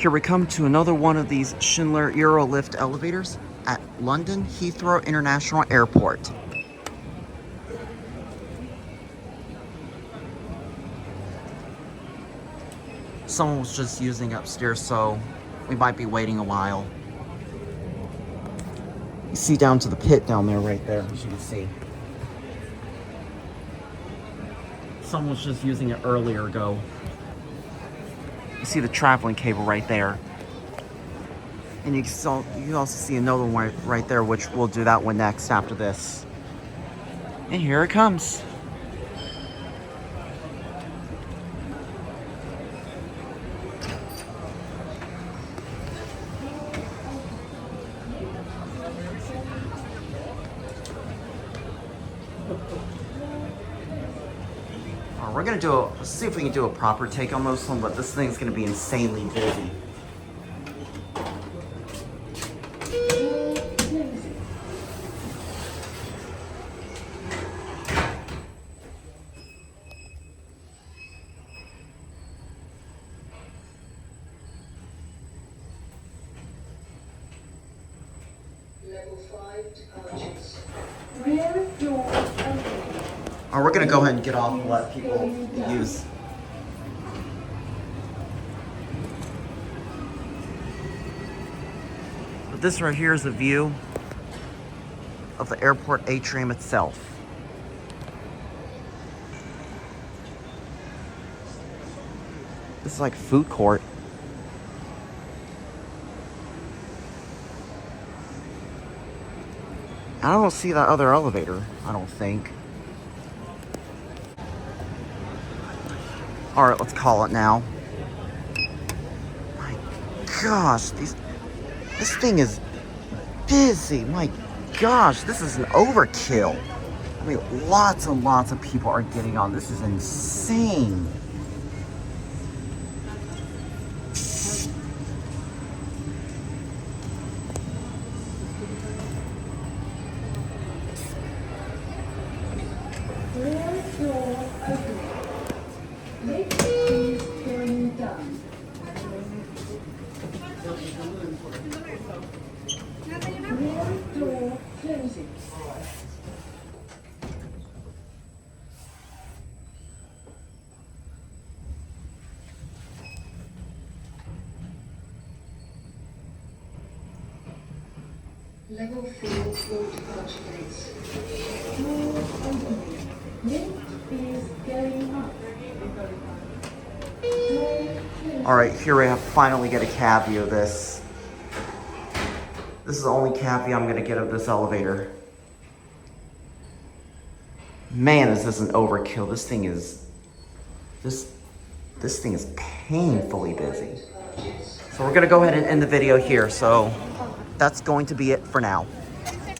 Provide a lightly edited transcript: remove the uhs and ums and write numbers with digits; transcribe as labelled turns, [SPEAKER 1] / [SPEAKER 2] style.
[SPEAKER 1] Here we come to another one of these Schindler Eurolift elevators at London Heathrow International Airport. Someone was just using upstairs, so we might be waiting a while. You see down to the pit down there, right there, as you can see. Someone was just using it earlier ago. You see the traveling cable right there. And you can also see another one right there, which we'll do that one next after this. And here it comes. We're gonna see if we can do a proper take on this one, but this thing's gonna be insanely busy.
[SPEAKER 2] Level 5 departures.
[SPEAKER 3] Rear door open.
[SPEAKER 1] We're gonna go ahead and get off and let people use. But this right here is a view of the airport atrium itself. This is like food court. I don't see that other elevator, I don't think. All right, let's call it now. My gosh, this thing is busy. My gosh, this is an overkill. I mean, lots and lots of people are getting on. This is insane.
[SPEAKER 3] Rear door open. Lift is going down. Rear door closing.
[SPEAKER 2] Level 4 for departure gates.
[SPEAKER 3] Door opening. Lift is going up. Door closing.
[SPEAKER 1] All right, here we have finally get a cab view of this. This is the only cab view I'm gonna get of this elevator. Man, is this an overkill. This thing is painfully busy. So we're gonna go ahead and end the video here. So that's going to be it for now.